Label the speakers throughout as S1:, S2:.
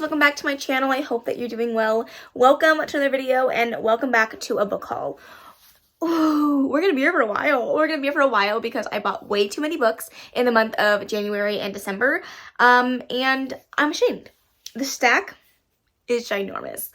S1: welcome back to my channel. I hope that you're doing well. Welcome to another video and welcome back to a book haul. Ooh, we're gonna be here for a while. We're gonna be here for a while because I bought way too many books in the month of January and December, and I'm ashamed. The stack is ginormous.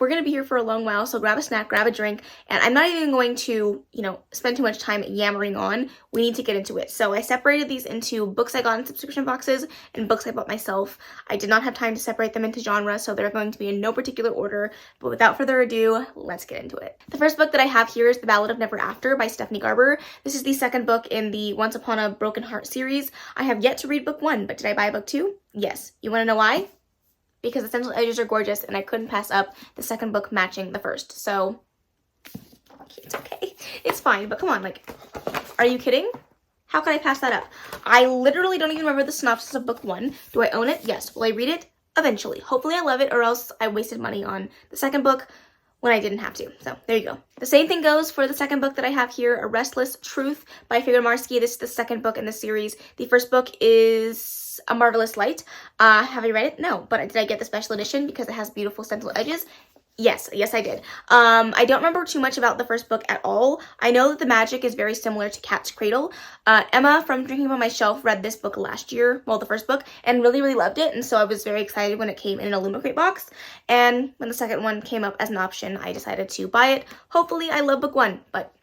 S1: We're gonna be here for a long while, so grab a snack, grab a drink, and I'm not even going to, spend too much time yammering on. We need to get into it. So I separated these into books I got in subscription boxes and books I bought myself. I did not have time to separate them into genre, so they're going to be in no particular order, but without further ado, let's get into it. The first book that I have here is The Ballad of Never After by Stephanie Garber. This is the second book in the Once Upon a Broken Heart series. I have yet to read book 1, but did I buy book 2? Yes. You want to know why? Because the stencil edges are gorgeous and I couldn't pass up the second book matching the first. So, it's okay. It's fine, but come on, are you kidding? How could I pass that up? I literally don't even remember the synopsis of book 1. Do I own it? Yes. Will I read it? Eventually. Hopefully I love it, or else I wasted money on the second book when I didn't have to. So there you go. The same thing goes for the second book that I have here, A Restless Truth by Figure Marsky. This is the second book in the series. The first book is A Marvelous Light. Have I read it? No, but did I get the special edition because it has beautiful stencil edges? Yes, I did. I don't remember too much about the first book at all. I know that the magic is very similar to Cat's Cradle. Emma from Drinking on My Shelf read this book last year, well, the first book, and really loved it, and so I was very excited when it came in an Illumicrate box, and when the second one came up as an option, I decided to buy it. Hopefully, I love book 1, but,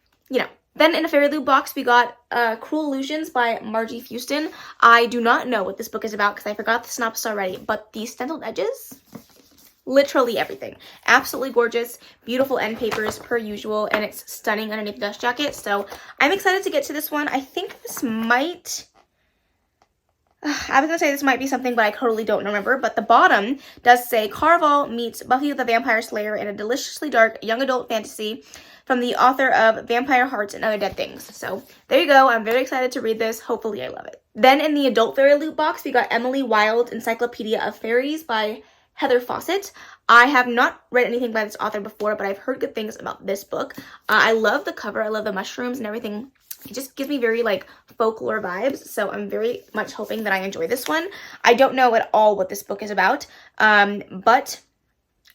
S1: Then in a Fairy Loot box, we got Cruel Illusions by Margie Fuston. I do not know what this book is about because I forgot the synopsis already, but the stenciled edges, literally everything. Absolutely gorgeous, beautiful end papers per usual, and it's stunning underneath the dust jacket. So I'm excited to get to this one. I think this might, I was gonna say this might be something, but I totally don't remember. But the bottom does say Caraval meets Buffy the Vampire Slayer in a deliciously dark young adult fantasy from the author of Vampire Hearts and Other Dead Things. So there you go. I'm very excited to read this. Hopefully I love it. Then in the adult Fairy Loot box, we got Emily Wilde Encyclopedia of Fairies by Heather Fawcett. I have not read anything by this author before, but I've heard good things about this book. I love the cover. I love the mushrooms and everything. It just gives me very folklore vibes, so I'm very much hoping that I enjoy this one. I don't know at all what this book is about, but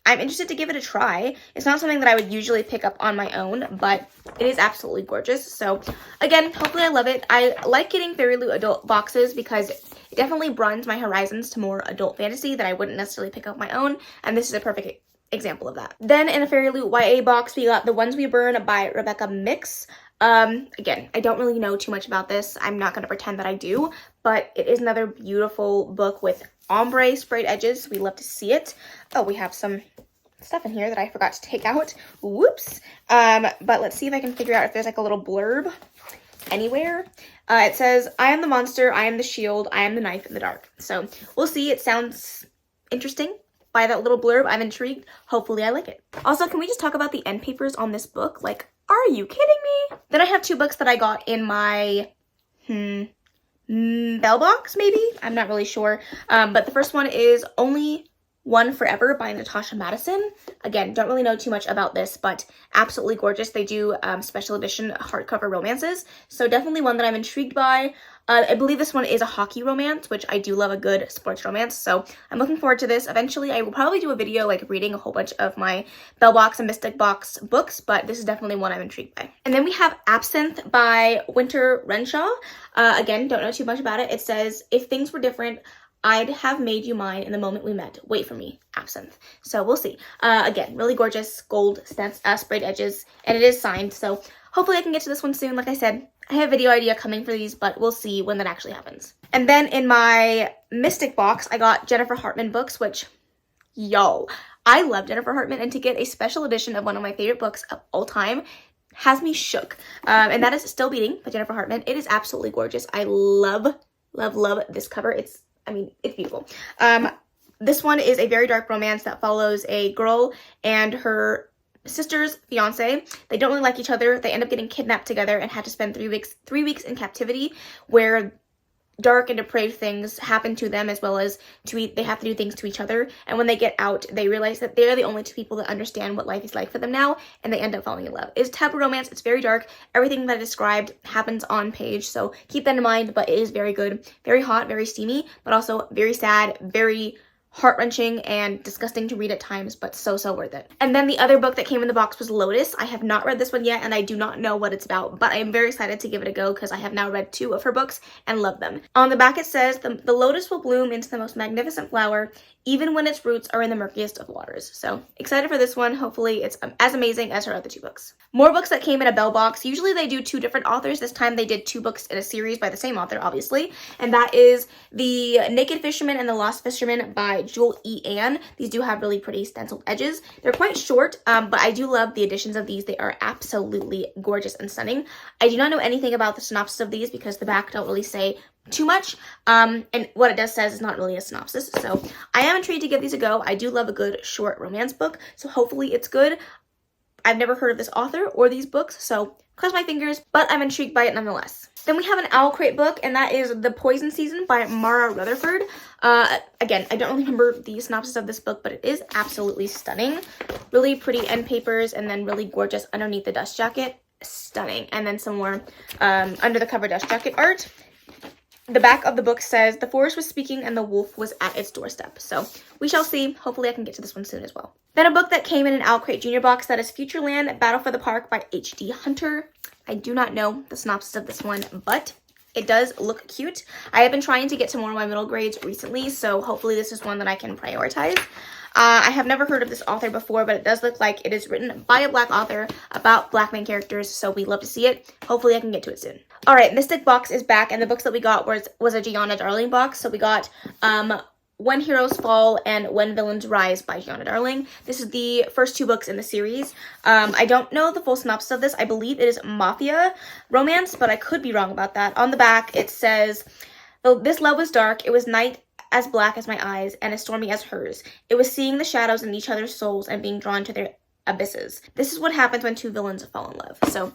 S1: I'm interested to give it a try. It's not something that I would usually pick up on my own, but it is absolutely gorgeous. So again, hopefully I love it. I like getting Fairy Loot adult boxes because it definitely broadens my horizons to more adult fantasy that I wouldn't necessarily pick up my own, and this is a perfect example of that. Then in a Fairy Loot YA box, we got The Ones We Burn by Rebecca Mix. Again, I don't really know too much about this. I'm not going to pretend that I do, but it is another beautiful book with ombre sprayed edges. We love to see it. Oh, we have some stuff in here that I forgot to take out. Whoops. But let's see if I can figure out if there's a little blurb anywhere. It says, I am the monster, I am the shield, I am the knife in the dark. So we'll see. It sounds interesting. By that little blurb, I'm intrigued. Hopefully I like it. Also, can we just talk about the end papers on this book? Are you kidding me? Then I have 2 books that I got in my, bell box, maybe? I'm not really sure. But the first one is Only One Forever by Natasha Madison. Again, don't really know too much about this, but absolutely gorgeous. They do special edition hardcover romances, so definitely one that I'm intrigued by. I believe this one is a hockey romance, which I do love a good sports romance, so I'm looking forward to this. Eventually, I will probably do a video reading a whole bunch of my Bell Box and Mystic Box books, but this is definitely one I'm intrigued by. And then we have Absinthe by Winter Renshaw. Again, don't know too much about it. It says, if things were different, I'd have made you mine in the moment we met. Wait for me, Absinthe. So we'll see. Again, really gorgeous gold sprayed edges, and it is signed, so hopefully I can get to this one soon. Like I said, I have a video idea coming for these, but we'll see when that actually happens. And then in my Mystic box, I got Jennifer Hartman books, which, y'all, I love Jennifer Hartman, and to get a special edition of one of my favorite books of all time has me shook. And that is Still Beating by Jennifer Hartman. It is absolutely gorgeous. I love this cover. It's beautiful. This one is a very dark romance that follows a girl and her sister's fiance. They don't really like each other. They end up getting kidnapped together and had to spend 3 weeks in captivity, where dark and depraved things happen to them, as well as they have to do things to each other. And when they get out, they realize that they're the only 2 people that understand what life is like for them now, and they end up falling in love. It's taboo romance. It's very dark. Everything that I described happens on page, so keep that in mind, but it is very good. Very hot, very steamy, but also very sad, very heart-wrenching and disgusting to read at times, but so worth it. And then the other book that came in the box was Lotus. I have not read this one yet, and I do not know what it's about, but I am very excited to give it a go because I have now read 2 of her books and love them. On the back it says, the lotus will bloom into the most magnificent flower, even when its roots are in the murkiest of waters. So excited for this one. Hopefully it's as amazing as her other 2 books. More books that came in a Belle box. Usually they do 2 different authors. This time they did 2 books in a series by the same author, obviously. And that is The Naked Fisherman and the Lost Fisherman by Jewel E. Ann. These do have really pretty stenciled edges. They're quite short, but I do love the editions of these. They are absolutely gorgeous and stunning. I do not know anything about the synopsis of these because the back don't really say too much, and what it does says is not really a synopsis, so I am intrigued to give these a go. I do love a good short romance book, so hopefully it's good. I've never heard of this author or these books, so cross my fingers, but I'm intrigued by it nonetheless. Then we have an Owl Crate book, and that is The Poison Season by Mara Rutherford. Again, I don't really remember the synopsis of this book, but it is absolutely stunning. Really pretty end papers, and then really gorgeous underneath the dust jacket. Stunning. And then some more under the cover dust jacket art. The back of the book says, the forest was speaking and the wolf was at its doorstep. So we shall see. Hopefully I can get to this one soon as well. Then a book that came in an Owl Crate Junior box, that is Futureland Battle for the Park by H.D. Hunter. I do not know the synopsis of this one, but it does look cute. I have been trying to get to more of my middle grades recently, so hopefully this is one that I can prioritize. I have never heard of this author before, but it does look like it is written by a Black author about Black main characters, so we love to see it. Hopefully I can get to it soon. Alright, Mystic Box is back, and the books that we got was a Gianna Darling box. So we got When Heroes Fall and When Villains Rise by Gianna Darling. This is the first 2 books in the series. I don't know the full synopsis of this. I believe it is mafia romance, but I could be wrong about that. On the back, it says, this love was dark. It was night as black as my eyes and as stormy as hers. It was seeing the shadows in each other's souls and being drawn to their abysses. This is what happens when 2 villains fall in love. So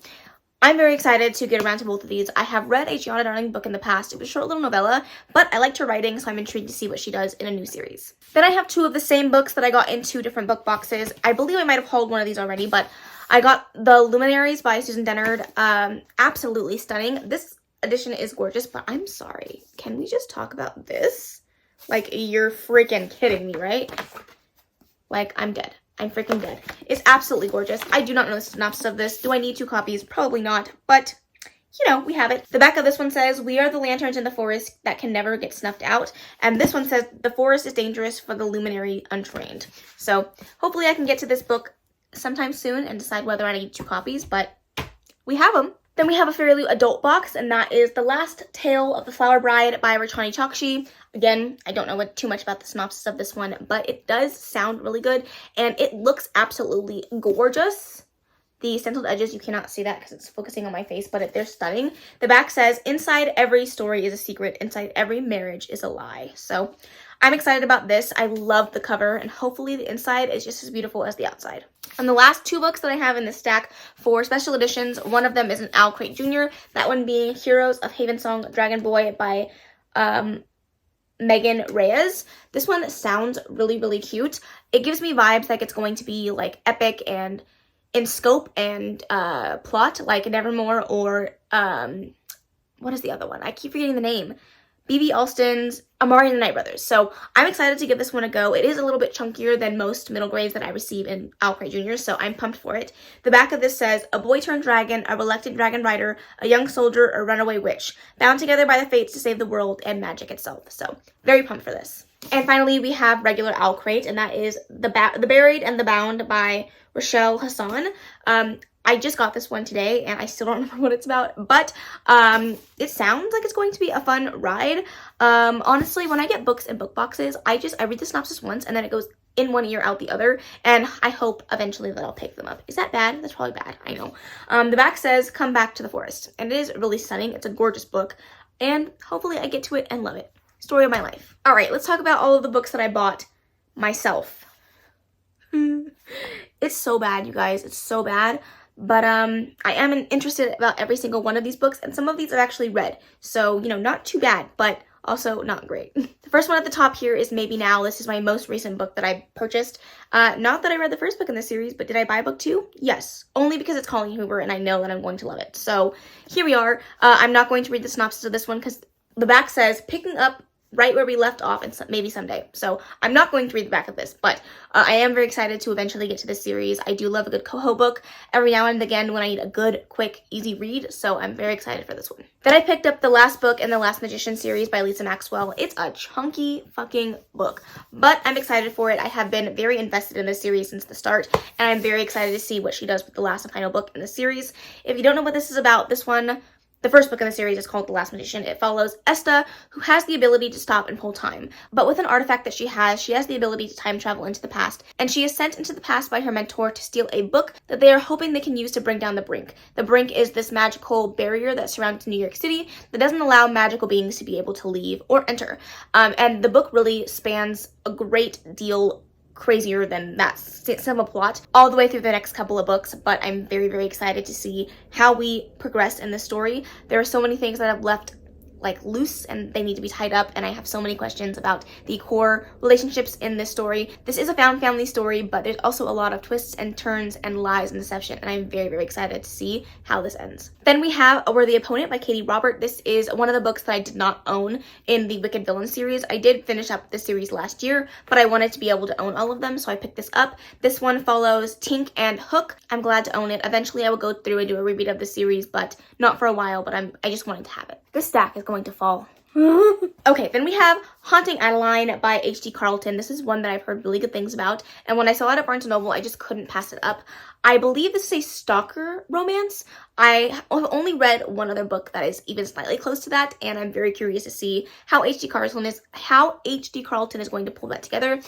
S1: I'm very excited to get around to both of these. I have read a Gianna Darling book in the past. It was a short little novella, but I liked her writing, so I'm intrigued to see what she does in a new series. Then I have 2 of the same books that I got in 2 different book boxes. I believe I might have hauled one of these already, but I got The Luminaries by Susan Dennard. Absolutely stunning. This edition is gorgeous, but I'm sorry. Can we just talk about this? Like, you're freaking kidding me, right? Like, I'm dead. I'm freaking dead. It's absolutely gorgeous. I do not know the synopsis of this. Do I need 2 copies? Probably not, but you know, we have it. The back of this one says, we are the lanterns in the forest that can never get snuffed out. And this one says, the forest is dangerous for the luminary untrained. So hopefully I can get to this book sometime soon and decide whether I need 2 copies, but we have them. Then we have a fairly adult box, and that is The Last Tale of the Flower Bride by Rachani Chokshi. Again, I don't know too much about the synopsis of this one, but it does sound really good, and it looks absolutely gorgeous. The stenciled edges, you cannot see that because it's focusing on my face, but they're stunning. The back says, inside every story is a secret, inside every marriage is a lie. So I'm excited about this. I love the cover, and hopefully the inside is just as beautiful as the outside. And the last 2 books that I have in this stack for special editions, one of them is an Owl Crate Junior, that one being Heroes of Havensong Dragon Boy by Megan Reyes. This one sounds really, really cute. It gives me vibes like it's going to be like epic and in scope and plot, like Nevermore or what is the other one? I keep forgetting the name. B.B. Alston's Amari and the Night Brothers. So I'm excited to give this one a go. It is a little bit chunkier than most middle grades that I receive in Owl Crate Junior, so I'm pumped for it. The back of this says, a boy turned dragon, a reluctant dragon rider, a young soldier, a runaway witch, bound together by the fates to save the world and magic itself. So very pumped for this. And finally, we have regular Owl Crate, and that is The Buried and the Bound by Rochelle Hassan. I just got this one today, and I still don't remember what it's about, but it sounds like it's going to be a fun ride. Honestly, when I get books in book boxes, I read the synopsis once, and then it goes in one ear, out the other, and I hope eventually that I'll pick them up. Is that bad? That's probably bad, I know. The back says, come back to the forest, and it is really stunning. It's a gorgeous book, and hopefully I get to it and love it. Story of my life. All right, let's talk about all of the books that I bought myself. It's so bad, you guys. It's so bad. But I am interested about every single one of these books, and some of these I've actually read. So, you know, not too bad, but also not great. The first one at the top here is Maybe Now. This is my most recent book that I purchased. Not that I read the first book in the series, but did I buy book 2? Yes. Only because it's Colleen Hoover, and I know that I'm going to love it. So here we are. I'm not going to read the synopsis of this one because the back says, picking up right where we left off, and maybe someday. So I'm not going to read the back of this, but I am very excited to eventually get to this series. I do love a good Coho book every now and again when I need a good, quick, easy read, so I'm very excited for this one. Then I picked up the last book in the Last Magician series by Lisa Maxwell. It's a chunky fucking book, but I'm excited for it. I have been very invested in this series since the start, and I'm very excited to see what she does with the last and final book in the series. If you don't know what this is about, this one, the first book in the series, is called The Last Magician. It follows Esta, who has the ability to stop and pull time. But with an artifact that she has the ability to time travel into the past. And she is sent into the past by her mentor to steal a book that they are hoping they can use to bring down the Brink. The Brink is this magical barrier that surrounds New York City that doesn't allow magical beings to be able to leave or enter. And the book really spans a great deal crazier than that simple plot all the way through the next couple of books, but I'm very, very excited to see how we progress in the story. There are so many things that I've left like loose and they need to be tied up, and I have so many questions about the core relationships in this story. This is a found family story, but there's also a lot of twists and turns and lies and deception, and I'm very, very excited to see how this ends. Then we have A Worthy Opponent by Katie Robert. This is one of the books that I did not own in the Wicked Villain series. I did finish up this series last year, but I wanted to be able to own all of them, so I picked this up. This one follows Tink and Hook. I'm glad to own it. Eventually I will go through and do a reread of the series, but not for a while, but I just wanted to have it. This stack is going to fall. Okay, then we have Haunting Adeline by H.D. Carlton. This is one that I've heard really good things about, and when I saw it at Barnes & Noble, I just couldn't pass it up. I believe this is a stalker romance. I have only read one other book that is even slightly close to that, and I'm very curious to see how H.D. Carlton is going to pull that together.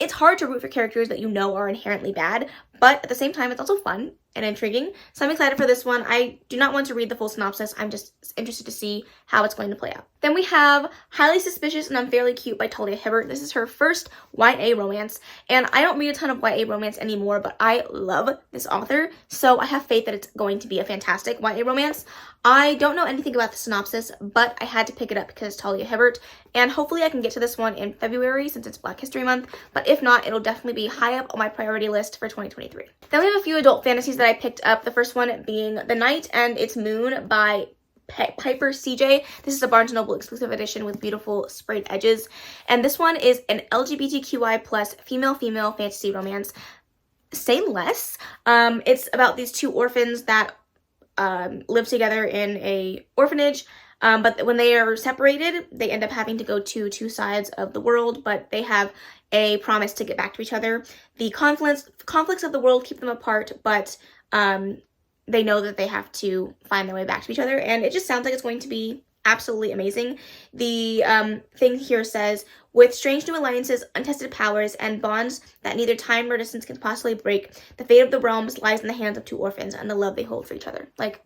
S1: It's hard to root for characters that you know are inherently bad, but at the same time, it's also fun and intriguing. So I'm excited for this one. I do not want to read the full synopsis. I'm just interested to see how it's going to play out. Then we have Highly Suspicious and Unfairly Cute by Talia Hibbert. This is her first YA romance, and I don't read a ton of YA romance anymore, but I love this author, so I have faith that it's going to be a fantastic YA romance. I don't know anything about the synopsis, but I had to pick it up because it's Talia Hibbert, and hopefully I can get to this one in February since it's Black History Month, but if not, it'll definitely be high up on my priority list for 2023. Then we have a few adult fantasies that I picked up, the first one being The Night and Its Moon by Piper CJ. This is a Barnes & Noble exclusive edition with beautiful sprayed edges, and this one is an LGBTQI plus female-female fantasy romance. Say less. It's about these two orphans that live together in a orphanage, but when they are separated, they end up having to go to two sides of the world, but they have a promise to get back to each other. The conflicts of the world keep them apart, but they know that they have to find their way back to each other, and it just sounds like it's going to be absolutely amazing. The thing here says, with strange new alliances, untested powers, and bonds that neither time nor distance can possibly break, the fate of the realms lies in the hands of two orphans and the love they hold for each other. Like,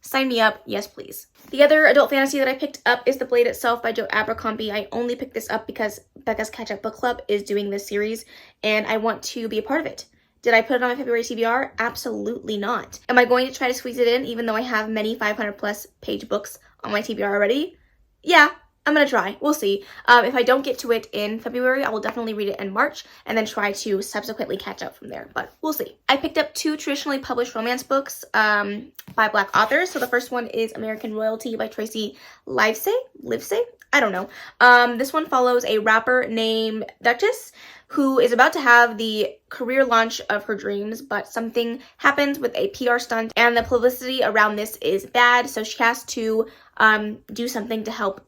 S1: sign me up. Yes, please. The other adult fantasy that I picked up is The Blade Itself by Joe Abercrombie. I only picked this up because Becca's Catch Up Book Club is doing this series, and I want to be a part of it. Did I put it on my February TBR? Absolutely not. Am I going to try to squeeze it in even though I have many 500 plus page books on my TBR already? Yeah, I'm gonna try. We'll see. If I don't get to it in February, I will definitely read it in March and then try to subsequently catch up from there, but we'll see. I picked up two traditionally published romance books by Black authors. So the first one is American Royalty by Tracy Livesay? I don't know. This one follows a rapper named Duchess who is about to have the career launch of her dreams, but something happens with a PR stunt and the publicity around this is bad, so she has to do something to help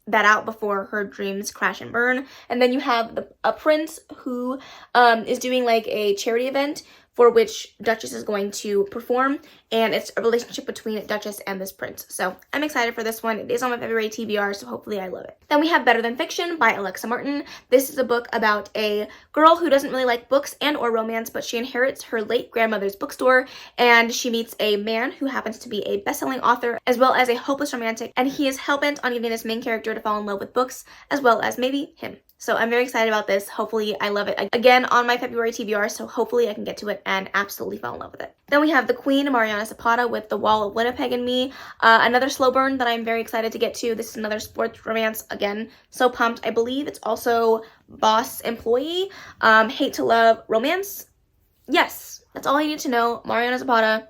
S1: that out before her dreams crash and burn. And then you have a prince who is doing like a charity event for which Duchess is going to perform, and it's a relationship between Duchess and this prince. So I'm excited for this one. It is on my February TBR, so hopefully I love it. Then we have Better Than Fiction by Alexa Martin. This is a book about a girl who doesn't really like books and or romance, but she inherits her late grandmother's bookstore, and she meets a man who happens to be a best-selling author as well as a hopeless romantic, and he is hell-bent on getting this main character to fall in love with books as well as maybe him. So I'm very excited about this. Hopefully I love it. Again, on my February TBR, so hopefully I can get to it and absolutely fall in love with it. Then we have The Queen, Mariana Zapata with The Wall of Winnipeg and Me. Another slow burn that I'm very excited to get to. This is another sports romance. Again, so pumped. I believe it's also Boss Employee. Hate to Love romance. Yes, that's all I need to know. Mariana Zapata,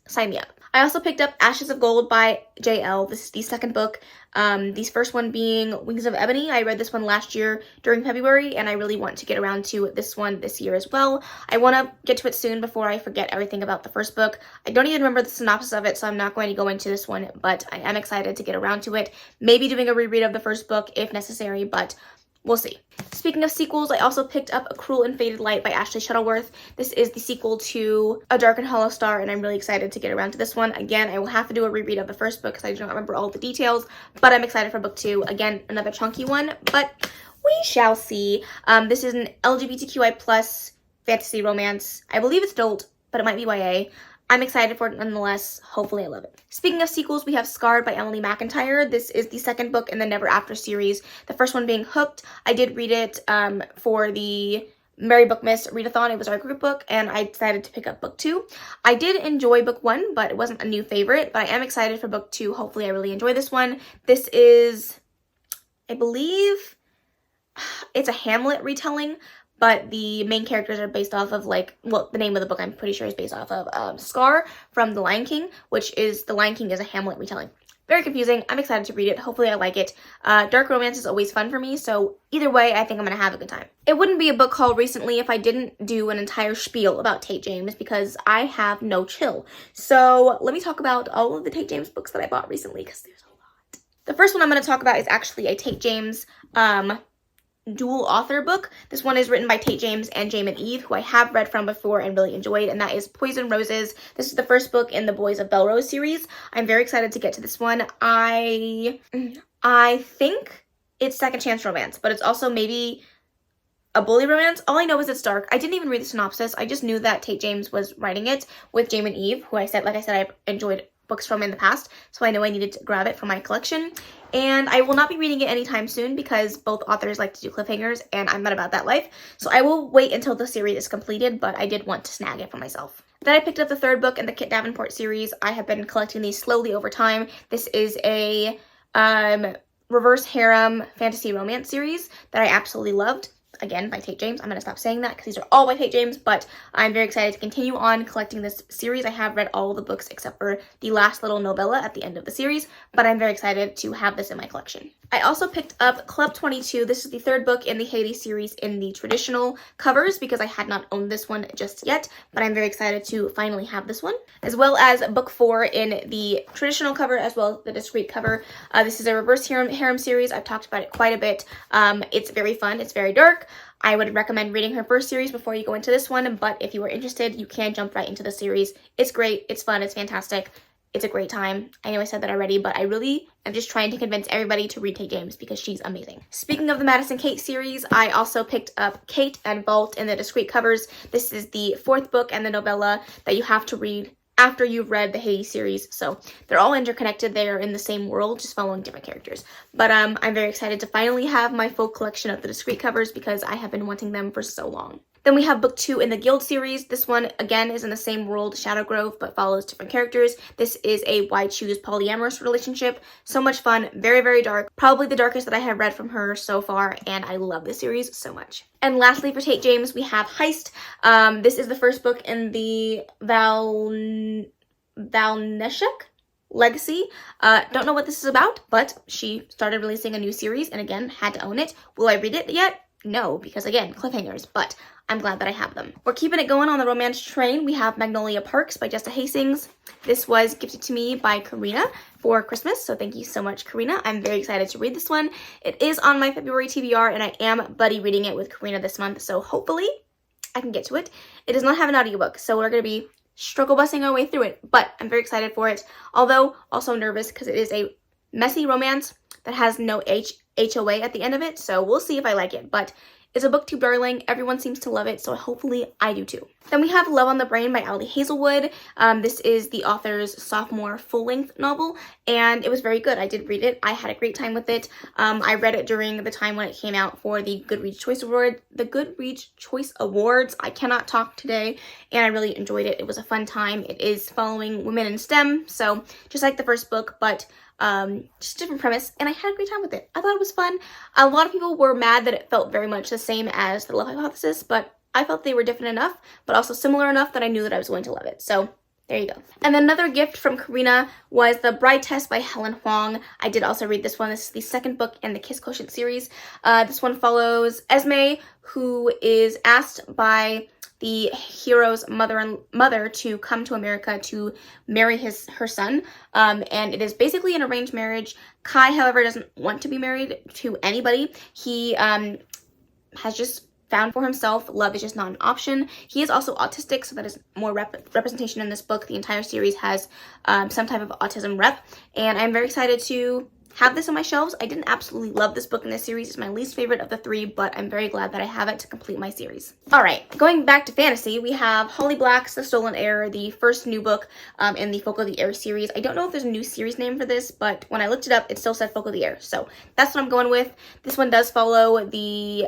S1: sign me up. I also picked up Ashes of Gold by J.L. This is the second book. The first one being Wings of Ebony. I read this one last year during February, and I really want to get around to this one this year as well. I want to get to it soon before I forget everything about the first book. I don't even remember the synopsis of it, so I'm not going to go into this one, but I am excited to get around to it. Maybe doing a reread of the first book if necessary, but we'll see. Speaking of sequels, I also picked up A Cruel and Fated Light by Ashley Shuttleworth. This is the sequel to A Dark and Hollow Star, and I'm really excited to get around to this one. Again, I will have to do a reread of the first book because I do not remember all the details, but I'm excited for book 2. Again, another chunky one, but we shall see. This is an LGBTQI plus fantasy romance. I believe it's adult, but it might be YA. I'm excited for it nonetheless. Hopefully I love it. Speaking of sequels, we have Scarred by Emily McIntyre. This is the second book in the Never After series. The first one being Hooked. I did read it for the Mary Bookmas readathon. It was our group book, and I decided to pick up book 2. I did enjoy book 1, but it wasn't a new favorite, but I am excited for book 2. Hopefully I really enjoy this one. This is, I believe, it's a Hamlet retelling, but the main characters are based off of, like, well, the name of the book I'm pretty sure is based off of Scar from The Lion King, which is, The Lion King is a Hamlet retelling. Very confusing. I'm excited to read it. Hopefully I like it. Dark romance is always fun for me, so either way, I think I'm going to have a good time. It wouldn't be a book haul recently if I didn't do an entire spiel about Tate James because I have no chill. So let me talk about all of the Tate James books that I bought recently because there's a lot. The first one I'm going to talk about is actually a Tate James dual author book. This one is written by Tate James and Jaymin Eve, who I have read from before and really enjoyed, and that is Poison Roses. This is the first book in the Boys of Belrose series. I'm very excited to get to this one. I think it's second chance romance, but it's also maybe a bully romance. All I know is it's dark. I didn't even read the synopsis. I just knew that Tate James was writing it with Jaymin Eve, who like I said, I've enjoyed books from in the past, so I know I needed to grab it for my collection. And I will not be reading it anytime soon because both authors like to do cliffhangers and I'm not about that life. So I will wait until the series is completed, but I did want to snag it for myself. Then I picked up the third book in the Kit Davenport series. I have been collecting these slowly over time. This is a reverse harem fantasy romance series that I absolutely loved. Again, by Tate James. I'm going to stop saying that because these are all by Tate James, but I'm very excited to continue on collecting this series. I have read all of the books except for the last little novella at the end of the series, but I'm very excited to have this in my collection. I also picked up Club 22. This is the third book in the Hades series in the traditional covers because I had not owned this one just yet, but I'm very excited to finally have this one, as well as book 4 in the traditional cover as well as the discreet cover. This is a reverse harem series. I've talked about it quite a bit. It's very fun. It's very dark. I would recommend reading her first series before you go into this one, but if you are interested, you can jump right into the series. It's great. It's fun. It's fantastic. It's a great time. I know I said that already, but I really am just trying to convince everybody to read Tate James because she's amazing. Speaking of the Madison Kate series, I also picked up Kate and Vault in the discreet covers. This is the fourth book and the novella that you have to read after you've read the Hades series. So they're all interconnected. They are in the same world, just following different characters. But I'm very excited to finally have my full collection of the discreet covers because I have been wanting them for so long. Then we have book 2 in the Guild series. This one, again, is in the same world, Shadow Grove, but follows different characters. This is a Why Choose polyamorous relationship. So much fun, very, very dark. Probably the darkest that I have read from her so far, and I love this series so much. And lastly, for Tate James, we have Heist. This is the first book in the Valneshek Legacy. Don't know what this is about, but she started releasing a new series, and again, had to own it. Will I read it yet? No, because again, cliffhangers, but I'm glad that I have them. We're keeping it going on the romance train. We have Magnolia Parks by Jessa Hastings. This was gifted to me by Karina for Christmas, so thank you so much, Karina. I'm very excited to read this one. It is on my February TBR, and I am buddy reading it with Karina this month, so hopefully I can get to it. It does not have an audiobook, so we're going to be struggle busting our way through it, but I'm very excited for it, although also nervous because it is a messy romance that has no HOA at the end of it, so we'll see if I like it, but it's a booktube darling. Everyone seems to love it, so hopefully I do too. Then we have Love on the Brain by Ali Hazelwood. This is the author's sophomore full-length novel, and it was very good. I did read it. I had a great time with it. I read it during the time when it came out for the Goodreads Choice Award. The Goodreads Choice Awards. I cannot talk today, and I really enjoyed it. It was a fun time. It is following women in STEM, so just like the first book, but just a different premise, and I had a great time with it. I thought it was fun. A lot of people were mad that it felt very much the same as The Love Hypothesis, but I felt they were different enough, but also similar enough that I knew that I was going to love it. So There you go. And then another gift from Karina was The Bride Test by Helen Huang. I did also read this one. This is the second book in the Kiss Quotient series. This one follows Esme, who is asked by the hero's mother to come to America to marry her son. And it is basically an arranged marriage. Kai, however, doesn't want to be married to anybody. He has just found for himself love is just not an option. He is also autistic, so that is more representation in this book. The entire series has some type of autism rep, and I'm very excited to have this on my shelves. I didn't absolutely love this book in this series. It's my least favorite of the three, but I'm very glad that I have it to complete my series. All right, going back to fantasy, we have Holly Black's The Stolen Heir, the first new book in the Folk of the Air series. I don't know if there's a new series name for this, but when I looked it up, it still said Folk of the Air, so that's what I'm going with. This one does follow the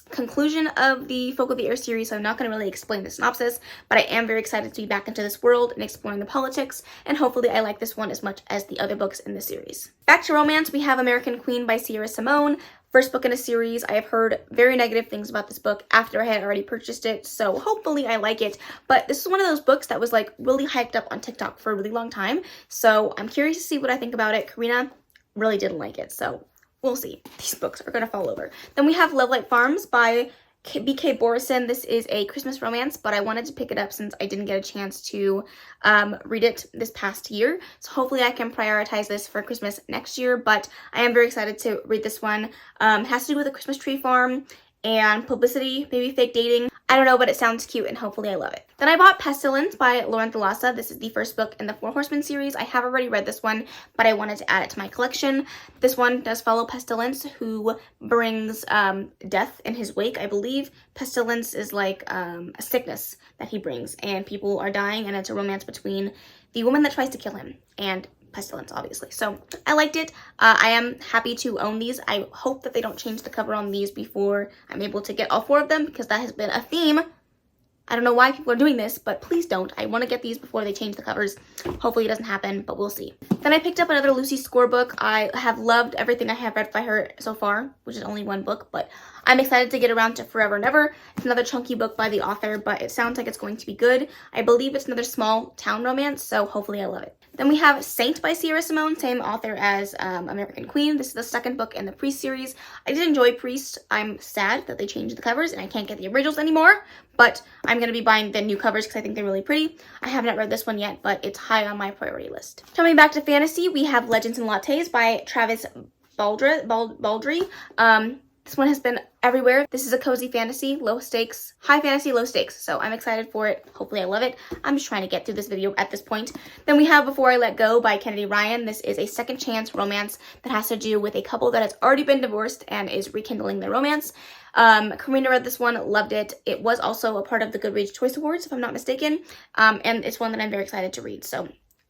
S1: conclusion of the Folk of the Air series, so I'm not going to really explain the synopsis, but I am very excited to be back into this world and exploring the politics, and hopefully I like this one as much as the other books in the series. Back to romance, we have American Queen by Sierra Simone. First book in a series. I have heard very negative things about this book after I had already purchased it, so hopefully I like it. But this is one of those books that was like really hyped up on TikTok for a really long time, so I'm curious to see what I think about it. Karina really didn't like it, so we'll see. These books are going to fall over. Then we have Love Light Farms by B.K. Borison. This is a Christmas romance, but I wanted to pick it up since I didn't get a chance to read it this past year. So hopefully I can prioritize this for Christmas next year, but I am very excited to read this one. It has to do with a Christmas tree farm and publicity, maybe fake dating. I don't know, but it sounds cute and hopefully I love it. Then I bought Pestilence by Lauren Thalassa. This is the first book in the Four Horsemen series. I have already read this one, but I wanted to add it to my collection. This one does follow Pestilence, who brings death in his wake, I believe. Pestilence is like a sickness that he brings, and people are dying, and it's a romance between the woman that tries to kill him and Pestilence, obviously. So I liked it. I am happy to own these. I hope that they don't change the cover on these before I'm able to get all four of them, because that has been a theme. I don't know why people are doing this, but please don't. I want to get these before they change the covers. Hopefully it doesn't happen, but we'll see. Then I picked up another Lucy Score book. I have loved everything I have read by her so far, which is only one book, but I'm excited to get around to Forever and Ever. It's another chunky book by the author, but it sounds like it's going to be good. I believe it's another small town romance, so hopefully I love it. Then we have Saint by Sierra Simone, same author as American Queen. This is the second book in the Priest series. I did enjoy Priest. I'm sad that they changed the covers and I can't get the originals anymore, but I'm going to be buying the new covers because I think they're really pretty. I haven't read this one yet, but it's high on my priority list. Coming back to fantasy, we have Legends and Lattes by Travis Baldry. This one has been everywhere. This is a cozy fantasy, low stakes, high fantasy, low stakes. So I'm excited for it. Hopefully I love it. I'm just trying to get through this video at this point. Then we have Before I Let Go by Kennedy Ryan. This is a second chance romance that has to do with a couple that has already been divorced and is rekindling their romance. Karina read this one, loved it. It was also a part of the Goodreads Choice Awards, if I'm not mistaken. And it's one that I'm very excited to read. So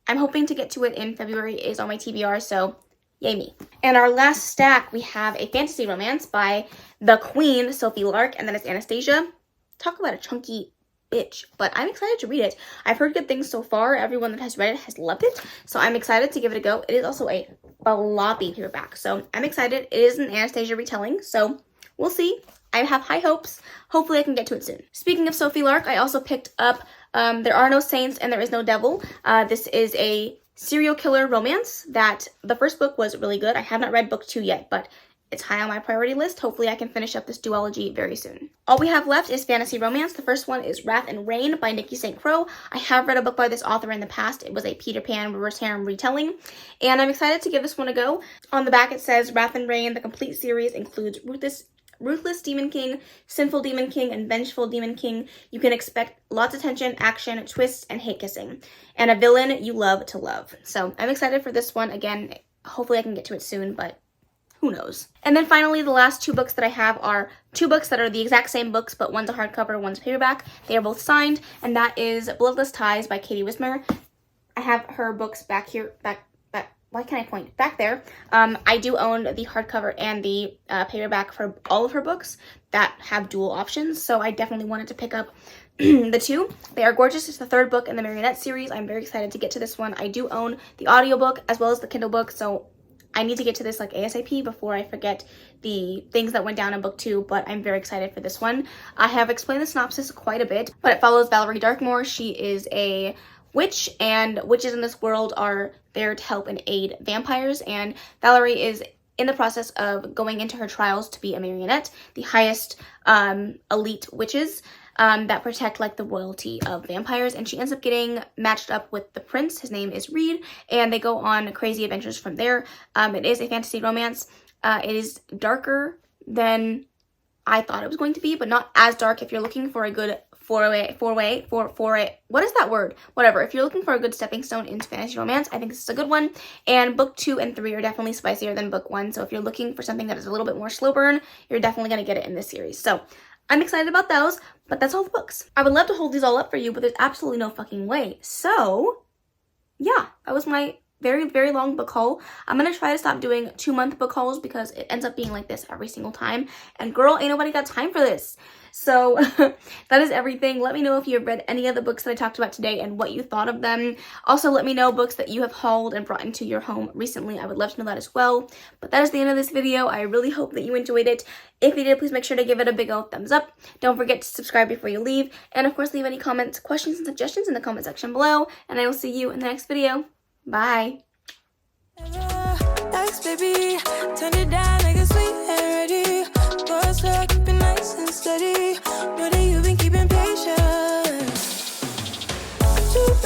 S1: I'm hoping to get to it in February. It is on my TBR, so yay me. And our last stack, we have a fantasy romance by the Queen, Sophie Lark, and then it's Anastasia. Talk about a chunky bitch, but I'm excited to read it. I've heard good things so far. Everyone that has read it has loved it, so I'm excited to give it a go. It is also a floppy paperback, so I'm excited. It is an Anastasia retelling, so we'll see. I have high hopes. Hopefully I can get to it soon. Speaking of Sophie Lark, I also picked up There Are No Saints and There Is No Devil. This is a serial killer romance that the first book was really good. I have not read book 2 yet, but it's high on my priority list. Hopefully I can finish up this duology very soon. All we have left is fantasy romance. The first one is Wrath and Rain by Nikki St. Crow. I have read a book by this author in the past. It was a Peter Pan reverse harem retelling, and I'm excited to give this one a go. On the back it says Wrath and Rain, the complete series includes Ruthless Demon King, Sinful Demon King, and Vengeful Demon King. You can expect lots of tension, action, twists, and hate kissing. And a villain you love to love. So I'm excited for this one. Again, hopefully I can get to it soon, but who knows. And then finally, the last 2 books that I have are 2 books that are the exact same books, but one's a hardcover, one's paperback. They are both signed, and that is Bloodless Ties by Katie Wismer. I have her books back here, why can't I point? Back there. I do own the hardcover and the paperback for all of her books that have dual options, so I definitely wanted to pick up the 2. They are gorgeous. It's the 3rd book in the Marionette series. I'm very excited to get to this one. I do own the audiobook as well as the Kindle book, so I need to get to this like ASAP before I forget the things that went down in book 2, but I'm very excited for this one. I have explained the synopsis quite a bit, but it follows Valerie Darkmoor. She is a witch, and witches in this world are there to help and aid vampires, and Valerie is in the process of going into her trials to be a marionette, the highest elite witches that protect like the royalty of vampires, and she ends up getting matched up with the prince. His name is Reed, and they go on crazy adventures from there. It is a fantasy romance. It is darker than I thought it was going to be, but not as dark. If you're looking for a good what is that word? Whatever. If you're looking for a good stepping stone into fantasy romance, I think this is a good one. And book 2 and 3 are definitely spicier than book 1. So if you're looking for something that is a little bit more slow burn, you're definitely going to get it in this series. So I'm excited about those, but that's all the books. I would love to hold these all up for you, but there's absolutely no fucking way. So yeah, that was my very, very long book haul. I'm gonna try to stop doing 2-month book hauls because it ends up being like this every single time. And girl, ain't nobody got time for this. So that is everything. Let me know if you have read any of the books that I talked about today and what you thought of them. Also, let me know books that you have hauled and brought into your home recently. I would love to know that as well. But that is the end of this video. I really hope that you enjoyed it. If you did, please make sure to give it a big old thumbs up. Don't forget to subscribe before you leave. And of course, leave any comments, questions, and suggestions in the comment section below. And I will see you in the next video. Bye. Baby, turn it down like a sweet